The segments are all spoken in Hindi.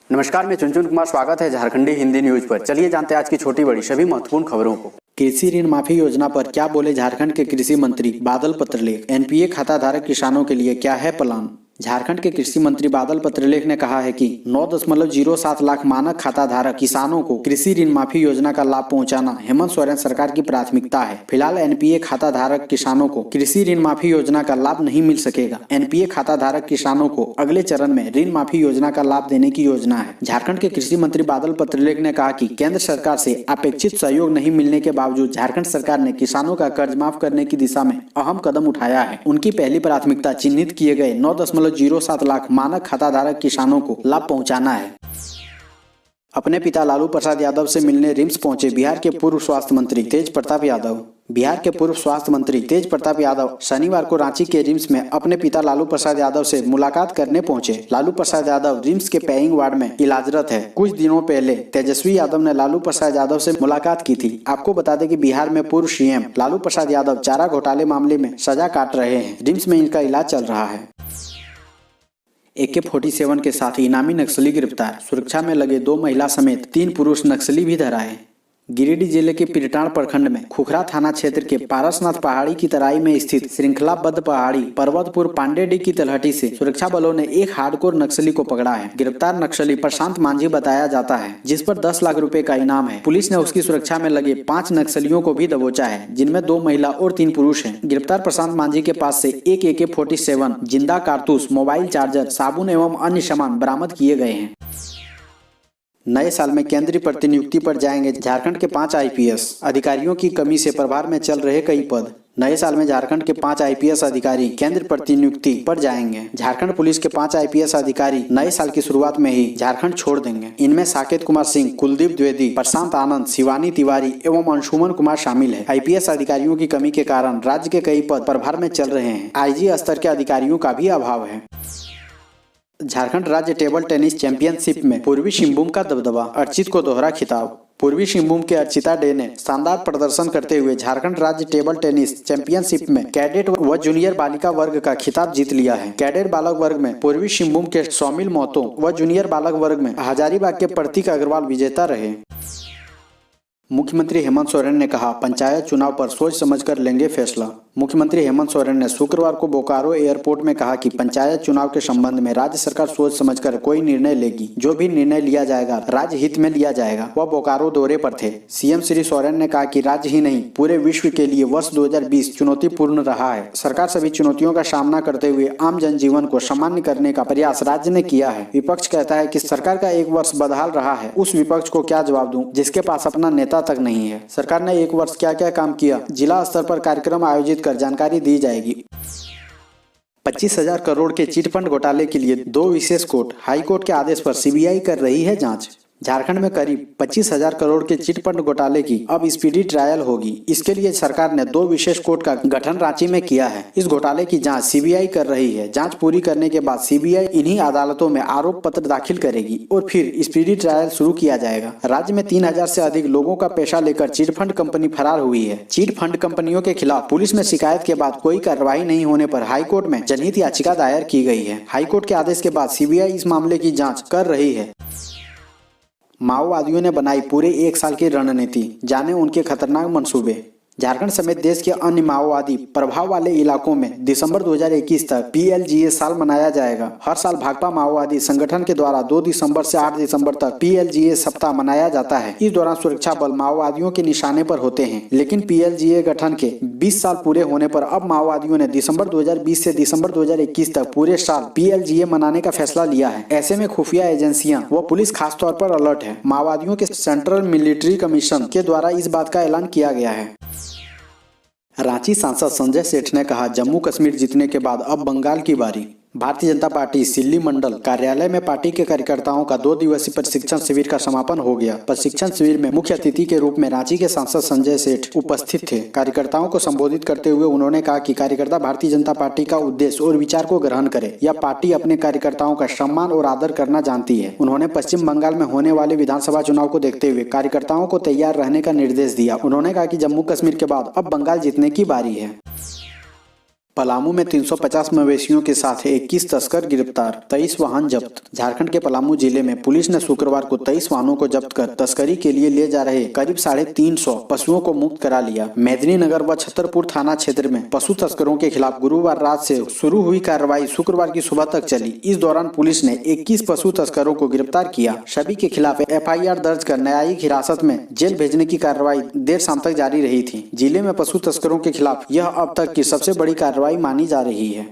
नमस्कार, मैं चुनचुन कुमार। स्वागत है झारखंडी हिंदी न्यूज पर। चलिए जानते हैं आज की छोटी बड़ी सभी महत्वपूर्ण खबरों को। कृषि ऋण माफी योजना पर क्या बोले झारखंड के कृषि मंत्री बादल पत्रलेख। एनपीए खाता धारक किसानों के लिए क्या है प्लान। झारखंड के कृषि मंत्री बादल पत्रलेख ने कहा है कि 9.07 लाख मानक खाता धारक किसानों को कृषि ऋण माफी योजना का लाभ पहुंचाना हेमंत सोरेन सरकार की प्राथमिकता है। फिलहाल एनपीए खाता धारक किसानों को कृषि ऋण माफी योजना का लाभ नहीं मिल सकेगा। एनपीए खाता धारक किसानों को अगले चरण में ऋण माफी योजना का लाभ देने की योजना है। झारखंड के कृषि मंत्री बादल पत्रलेख ने कहा कि केंद्र सरकार से अपेक्षित सहयोग नहीं मिलने के बावजूद झारखंड सरकार ने किसानों का कर्ज माफ करने की दिशा में अहम कदम उठाया है। उनकी पहली प्राथमिकता चिन्हित किए गए 9.07 लाख मानक खाता धारक किसानों को लाभ पहुंचाना है। अपने पिता लालू प्रसाद यादव से मिलने रिम्स पहुंचे बिहार के पूर्व स्वास्थ्य मंत्री तेज प्रताप यादव। बिहार के पूर्व स्वास्थ्य मंत्री तेज प्रताप यादव शनिवार को रांची के रिम्स में अपने पिता लालू प्रसाद यादव से मुलाकात करने पहुंचे। लालू प्रसाद यादव रिम्स के पेइंग वार्ड में इलाजरत है। कुछ दिनों पहले तेजस्वी यादव ने लालू प्रसाद यादव से मुलाकात की थी। आपको बता दें कि बिहार में पूर्व सीएम लालू प्रसाद यादव चारा घोटाले मामले में सजा काट रहे हैं। रिम्स में इनका इलाज चल रहा है। AK-47 के साथ इनामी नक्सली गिरफ्तार। सुरक्षा में लगे 2 महिला समेत 3 पुरुष नक्सली भी धराए। गिरिडीह जिले के पिरटाण प्रखंड में खुखरा थाना क्षेत्र के पारसनाथ पहाड़ी की तराई में स्थित श्रृंखलाबद्ध पहाड़ी पर्वतपुर पांडेडी की तलहटी से सुरक्षा बलों ने एक हार्डकोर नक्सली को पकड़ा है। गिरफ्तार नक्सली प्रशांत मांझी बताया जाता है, जिस पर 10 लाख रुपए का इनाम है। पुलिस ने उसकी सुरक्षा में लगे 5 नक्सलियों को भी दबोचा है, जिनमें 2 महिला और 3 पुरुष हैं। गिरफ्तार प्रशांत मांझी के पास से एक AK-47, जिंदा कारतूस, मोबाइल चार्जर, साबुन एवं अन्य सामान बरामद किए गए हैं। नए साल में केंद्रीय प्रतिनियुक्ति पर जाएंगे झारखंड के 5 IPS अधिकारियों की कमी से प्रभार में चल रहे कई पद। नए साल में झारखंड के 5 IPS अधिकारी केंद्र प्रतिनियुक्ति पर जाएंगे। झारखंड पुलिस के 5 IPS अधिकारी नए साल की शुरुआत में ही झारखंड छोड़ देंगे। इनमें साकेत कुमार सिंह, कुलदीप द्विवेदी, प्रशांत आनंद, शिवानी तिवारी एवं अंशुमन कुमार शामिल है। IPS अधिकारियों की कमी के कारण राज्य के कई पद प्रभार में चल रहे हैं। IG स्तर के अधिकारियों का भी अभाव है। झारखंड राज्य टेबल टेनिस चैंपियनशिप में पूर्वी सिंहभूम का दबदबा, अर्चित को दोहरा खिताब। पूर्वी सिंहभूम के अर्चिता डे ने शानदार प्रदर्शन करते हुए झारखंड राज्य टेबल टेनिस चैंपियनशिप में कैडेट व जूनियर बालिका वर्ग का खिताब जीत लिया है। कैडेट बालक वर्ग में पूर्वी सिंहभूम के सौमिल महतो व जूनियर बालक वर्ग में हजारीबाग के प्रतीक अग्रवाल विजेता रहे। मुख्यमंत्री हेमंत सोरेन ने कहा, पंचायत चुनाव पर सोच समझकर लेंगे फैसला। मुख्यमंत्री हेमंत सोरेन ने शुक्रवार को बोकारो एयरपोर्ट में कहा कि पंचायत चुनाव के संबंध में राज्य सरकार सोच समझकर कोई निर्णय लेगी। जो भी निर्णय लिया जाएगा राज्य हित में लिया जाएगा। वह बोकारो दौरे पर थे। सीएम श्री सोरेन ने कहा कि राज्य ही नहीं पूरे विश्व के लिए वर्ष 2020 चुनौतीपूर्ण रहा है। सरकार सभी चुनौतियों का सामना करते हुए आम जनजीवन को सामान्य करने का प्रयास राज्य ने किया है। विपक्ष कहता है कि सरकार का 1 वर्ष बदहाल रहा है। उस विपक्ष को क्या जवाब दूं जिसके पास अपना नेता तक नहीं है। सरकार ने 1 वर्ष क्या क्या काम किया, जिला स्तर पर कार्यक्रम आयोजित कर जानकारी दी जाएगी। 25,000 करोड़ के चिटफंड घोटाले के लिए 2 विशेष कोर्ट। हाई कोर्ट के आदेश पर CBI कर रही है जांच। झारखंड में करीब 25,000 करोड़ के चिटफंड घोटाले की अब स्पीडी ट्रायल होगी। इसके लिए सरकार ने 2 विशेष कोर्ट का गठन रांची में किया है। इस घोटाले की जांच CBI कर रही है। जांच पूरी करने के बाद CBI इन्हीं अदालतों में आरोप पत्र दाखिल करेगी और फिर स्पीडी ट्रायल शुरू किया जाएगा। राज्य में 3,000 से अधिक लोगों का पैसा लेकर चिटफंड कंपनी फरार हुई है। चिटफंड कंपनियों के खिलाफ पुलिस में शिकायत के बाद कोई कार्रवाई नहीं होने पर हाईकोर्ट में जनहित याचिका दायर की गई है। हाईकोर्ट के आदेश के बाद CBI इस मामले की जाँच कर रही है। माओवादियों ने बनाई पूरे 1 साल की रणनीति, जाने उनके खतरनाक मंसूबे। झारखंड समेत देश के अन्य माओवादी प्रभाव वाले इलाकों में दिसंबर 2021 तक PLGA साल मनाया जाएगा। हर साल भाकपा माओवादी संगठन के द्वारा 2 दिसंबर से 8 दिसंबर तक PLGA सप्ताह मनाया जाता है। इस दौरान सुरक्षा बल माओवादियों के निशाने पर होते हैं। लेकिन PLGA गठन के 20 साल पूरे होने पर अब माओवादियों ने दिसंबर 2020 से दिसंबर 2021 तक पूरे साल PLGA मनाने का फैसला लिया है। ऐसे में खुफिया एजेंसियां व पुलिस खासतौर पर अलर्ट है। माओवादियों के सेंट्रल मिलिट्री कमीशन के द्वारा इस बात का ऐलान किया गया है। रांची सांसद संजय सेठ ने कहा, जम्मू कश्मीर जीतने के बाद अब बंगाल की बारी। भारतीय जनता पार्टी सिल्ली मंडल कार्यालय में पार्टी के कार्यकर्ताओं का 2 दिवसीय प्रशिक्षण शिविर का समापन हो गया। प्रशिक्षण शिविर में मुख्य अतिथि के रूप में रांची के सांसद संजय सेठ उपस्थित थे। कार्यकर्ताओं को संबोधित करते हुए उन्होंने कहा कि कार्यकर्ता भारतीय जनता पार्टी का उद्देश्य और विचार को ग्रहण करे। यह पार्टी अपने कार्यकर्ताओं का सम्मान और आदर करना जानती है। उन्होंने पश्चिम बंगाल में होने वाले विधानसभा चुनाव को देखते हुए कार्यकर्ताओं को तैयार रहने का निर्देश दिया। उन्होंने कहा कि जम्मू कश्मीर के बाद अब बंगाल जीतने की बारी है। पलामू में 350 मवेशियों के साथ 21 तस्कर गिरफ्तार, 23 वाहन जब्त। झारखंड के पलामू जिले में पुलिस ने शुक्रवार को 23 वाहनों को जब्त कर तस्करी के लिए ले जा रहे करीब 350 पशुओं को मुक्त करा लिया। मेदिनीनगर व छतरपुर थाना क्षेत्र में पशु तस्करों के खिलाफ गुरुवार रात से शुरू हुई कार्रवाई शुक्रवार की सुबह तक चली। इस दौरान पुलिस ने 21 पशु तस्करों को गिरफ्तार किया। सभी के खिलाफ FIR दर्ज कर न्यायिक हिरासत में जेल भेजने की कार्रवाई देर शाम तक जारी रही थी। जिले में पशु तस्करों के खिलाफ यह अब तक की सबसे बड़ी कार्रवाई मानी जा रही है।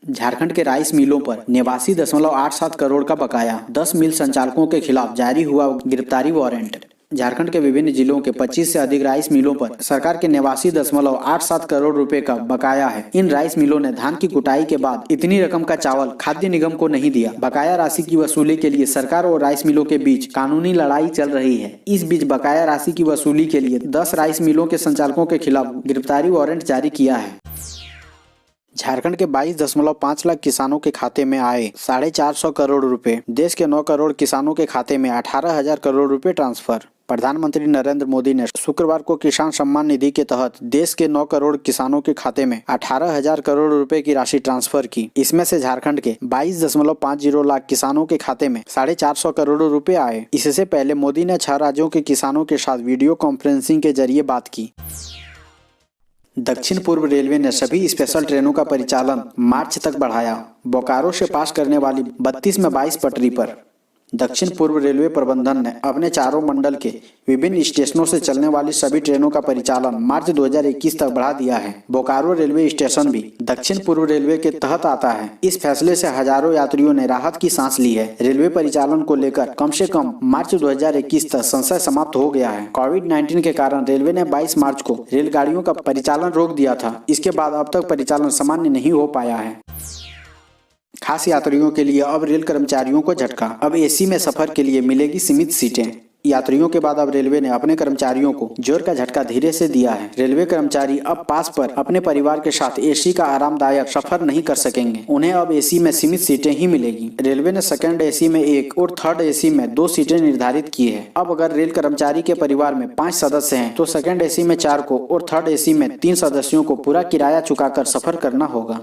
झारखंड के राइस मिलों पर 89.87 करोड़ का बकाया, 10 मिल संचालकों के खिलाफ जारी हुआ गिरफ्तारी वारंट। झारखंड के विभिन्न जिलों के 25 से अधिक राइस मिलों पर सरकार के 89.87 करोड़ रुपए का बकाया है। इन राइस मिलों ने धान की कुटाई के बाद इतनी रकम का चावल खाद्य निगम को नहीं दिया। बकाया राशि की वसूली के लिए सरकार और राइस मिलों के बीच कानूनी लड़ाई चल रही है। इस बीच बकाया राशि की वसूली के लिए 10 राइस मिलों के संचालकों के खिलाफ गिरफ्तारी वारंट जारी किया है। झारखंड के 22.5 लाख किसानों के खाते में आए 450 करोड़ रुपए। देश के 9 करोड़ किसानों के खाते में 18,000 करोड़ रुपए ट्रांसफर। प्रधानमंत्री नरेंद्र मोदी ने शुक्रवार को किसान सम्मान निधि के तहत देश के 9 करोड़ किसानों के खाते में 18,000 करोड़ रुपए की राशि ट्रांसफर की। इसमें से झारखंड के 22.50 लाख किसानों के खाते में 450 करोड़ रुपए आए। इससे पहले मोदी ने 6 राज्यों के किसानों के साथ वीडियो कॉन्फ्रेंसिंग के जरिए बात की। दक्षिण पूर्व रेलवे ने सभी स्पेशल ट्रेनों का परिचालन मार्च तक बढ़ाया। बोकारो से पास करने वाली 32 में 22 पटरी पर। दक्षिण पूर्व रेलवे प्रबंधन ने अपने चारों मंडल के विभिन्न स्टेशनों से चलने वाली सभी ट्रेनों का परिचालन मार्च 2021 तक बढ़ा दिया है। बोकारो रेलवे स्टेशन भी दक्षिण पूर्व रेलवे के तहत आता है। इस फैसले से हजारों यात्रियों ने राहत की सांस ली है। रेलवे परिचालन को लेकर कम से कम मार्च 2021 तक संशय समाप्त हो गया है। कोविड-19 के कारण रेलवे ने 22 मार्च को रेलगाड़ियों का परिचालन रोक दिया था। इसके बाद अब तक परिचालन सामान्य नहीं हो पाया है। खास यात्रियों के लिए अब रेल कर्मचारियों को झटका। अब AC में सफर के लिए मिलेगी सीमित सीटें। यात्रियों के बाद अब रेलवे ने अपने कर्मचारियों को जोर का झटका धीरे से दिया है। रेलवे कर्मचारी अब पास पर अपने परिवार के साथ AC का आरामदायक सफर नहीं कर सकेंगे। उन्हें अब AC में सीमित सीटें ही मिलेगी। रेलवे ने सेकंड AC में 1 और थर्ड AC में 2 सीटें निर्धारित की है। अब अगर रेल कर्मचारी के परिवार में 5 सदस्य हैं तो सेकंड AC में 4 को और थर्ड AC में 3 सदस्यों को पूरा किराया चुकाकर सफर करना होगा।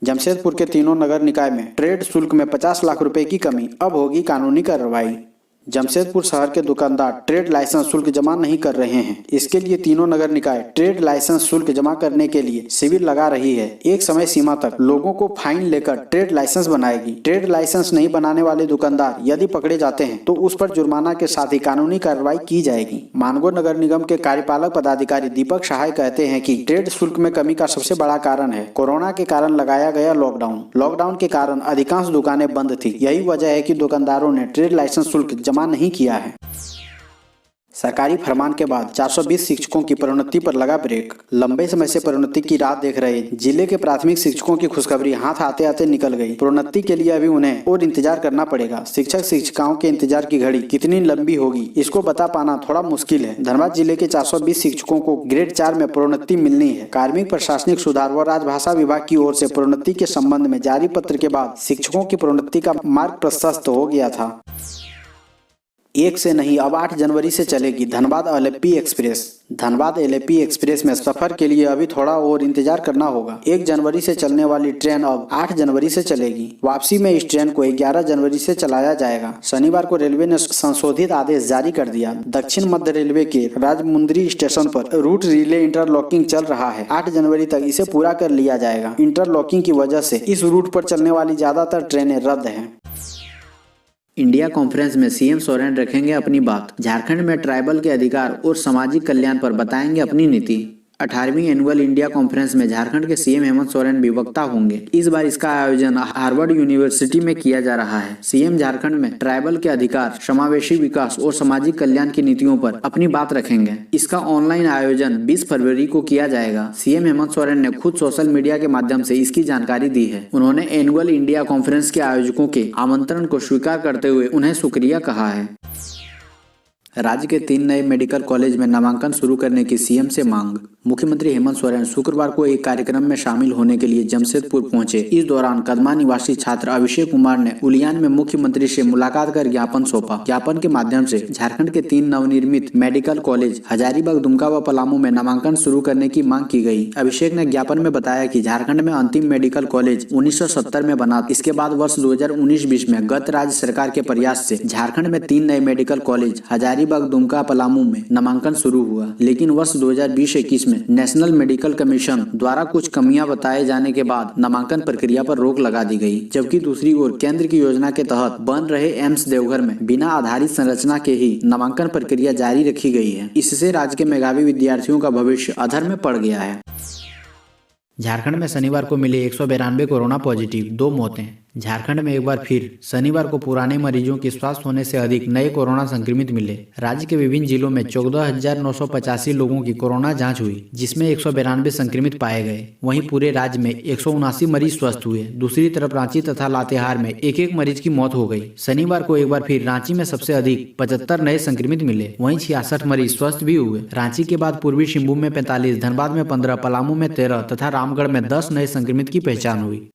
जमशेदपुर के तीनों नगर निकाय में ट्रेड शुल्क में 50 लाख रुपए की कमी, अब होगी कानूनी कार्रवाई। जमशेदपुर शहर के दुकानदार ट्रेड लाइसेंस शुल्क जमा नहीं कर रहे हैं। इसके लिए तीनों नगर निकाय ट्रेड लाइसेंस शुल्क जमा करने के लिए शिविर लगा रही है। एक समय सीमा तक लोगों को फाइन लेकर ट्रेड लाइसेंस बनाएगी। ट्रेड लाइसेंस नहीं बनाने वाले दुकानदार यदि पकड़े जाते हैं तो उस पर जुर्माना के साथ ही कानूनी कार्रवाई की जाएगी। मानगो नगर निगम के कार्यपालक पदाधिकारी दीपक सहाय कहते हैं कि ट्रेड शुल्क में कमी का सबसे बड़ा कारण है कोरोना के कारण लगाया गया लॉकडाउन। लॉकडाउन के कारण अधिकांश दुकानें बंद थी। यही वजह है कि दुकानदारों ने ट्रेड लाइसेंस शुल्क नहीं किया है। सरकारी फरमान के बाद 420 शिक्षकों की प्रोन्नति पर लगा ब्रेक। लंबे समय से प्रोन्नति की राह देख रहे जिले के प्राथमिक शिक्षकों की खुशखबरी हाथ आते आते निकल गई। प्रोन्नति के लिए अभी उन्हें और इंतजार करना पड़ेगा। शिक्षक शिक्षिकाओं के इंतजार की घड़ी कितनी लंबी होगी इसको बता पाना थोड़ा मुश्किल है। धनबाद जिले के 420 शिक्षकों को ग्रेड 4 में प्रोन्नति मिलनी है। कार्मिक प्रशासनिक सुधार व राजभाषा विभाग की ओर से प्रोन्नति के संबंध में जारी पत्र के बाद शिक्षकों की प्रोन्नति का मार्ग प्रशस्त हो गया था। 1 से नहीं अब 8 जनवरी से चलेगी धनबाद अलेप्पी एक्सप्रेस। धनबाद अलेप्पी एक्सप्रेस में सफर के लिए अभी थोड़ा और इंतजार करना होगा। 1 जनवरी से चलने वाली ट्रेन अब 8 जनवरी से चलेगी। वापसी में इस ट्रेन को 11 जनवरी से चलाया जाएगा। शनिवार को रेलवे ने संशोधित आदेश जारी कर दिया। दक्षिण मध्य रेलवे के राजमुंदरी स्टेशन पर रूट रिले इंटरलॉकिंग चल रहा है। 8 जनवरी तक इसे पूरा कर लिया जाएगा। इंटरलॉकिंग की वजह से इस रूट पर चलने वाली ज्यादातर ट्रेनें रद्द हैं। इंडिया कॉन्फ्रेंस में सीएम सोरेन रखेंगे अपनी बात। झारखंड में ट्राइबल के अधिकार और सामाजिक कल्याण पर बताएंगे अपनी नीति। 18वीं एनुअल इंडिया कॉन्फ्रेंस में झारखंड के सीएम हेमंत सोरेन भी वक्ता होंगे। इस बार इसका आयोजन हार्वर्ड यूनिवर्सिटी में किया जा रहा है। सीएम झारखंड में ट्राइबल के अधिकार, समावेशी विकास और सामाजिक कल्याण की नीतियों पर अपनी बात रखेंगे। इसका ऑनलाइन आयोजन 20 फरवरी को किया जाएगा। सीएम हेमंत सोरेन ने खुद सोशल मीडिया के माध्यम से इसकी जानकारी दी है। उन्होंने एनुअल इंडिया कॉन्फ्रेंस के आयोजकों के आमंत्रण को स्वीकार करते हुए उन्हें शुक्रिया कहा है। राज्य के 3 नए मेडिकल कॉलेज में नामांकन शुरू करने की सीएम से मांग। मुख्यमंत्री हेमंत सोरेन शुक्रवार को एक कार्यक्रम में शामिल होने के लिए जमशेदपुर पहुंचे। इस दौरान कदमा निवासी छात्र अभिषेक कुमार ने उलियान में मुख्यमंत्री से मुलाकात कर ज्ञापन सौंपा। ज्ञापन के माध्यम से झारखंड के 3 नवनिर्मित मेडिकल कॉलेज हजारीबाग, दुमका व पलामू में नामांकन शुरू करने की मांग की गई। अभिषेक ने ज्ञापन में बताया कि झारखंड में अंतिम मेडिकल कॉलेज 1970 में बना। इसके बाद वर्ष 2019-20 में गत राज्य सरकार के प्रयास से झारखंड में 3 नए मेडिकल कॉलेज हजारीबाग, दुमका, पलामू में नामांकन शुरू हुआ, लेकिन वर्ष 2020-21 में नेशनल मेडिकल कमीशन द्वारा कुछ कमियां बताए जाने के बाद नामांकन प्रक्रिया पर रोक लगा दी गई। जबकि दूसरी ओर केंद्र की योजना के तहत बन रहे एम्स देवघर में बिना आधारित संरचना के ही नामांकन प्रक्रिया जारी रखी गई है। इससे राज्य के मेधावी विद्यार्थियों का भविष्य अधर में पड़ गया है। झारखंड में शनिवार को मिले 192 कोरोना पॉजिटिव, 2 मौतें। झारखंड में एक बार फिर शनिवार को पुराने मरीजों के स्वस्थ होने से अधिक नए कोरोना संक्रमित मिले। राज्य के विभिन्न जिलों में 14,985 लोगों की कोरोना जांच हुई, जिसमें 192 संक्रमित पाए गए। वहीं पूरे राज्य में 179 मरीज स्वस्थ हुए। दूसरी तरफ रांची तथा लातेहार में एक मरीज की मौत हो गई। शनिवार को एक बार फिर रांची में सबसे अधिक 75 नए संक्रमित मिले। वहीं 66 मरीज स्वस्थ भी हुए। रांची के बाद पूर्वी सिंहभूम में 45, धनबाद में 15, पलामू में 13 तथा रामगढ़ में 10 नए संक्रमित की पहचान हुई।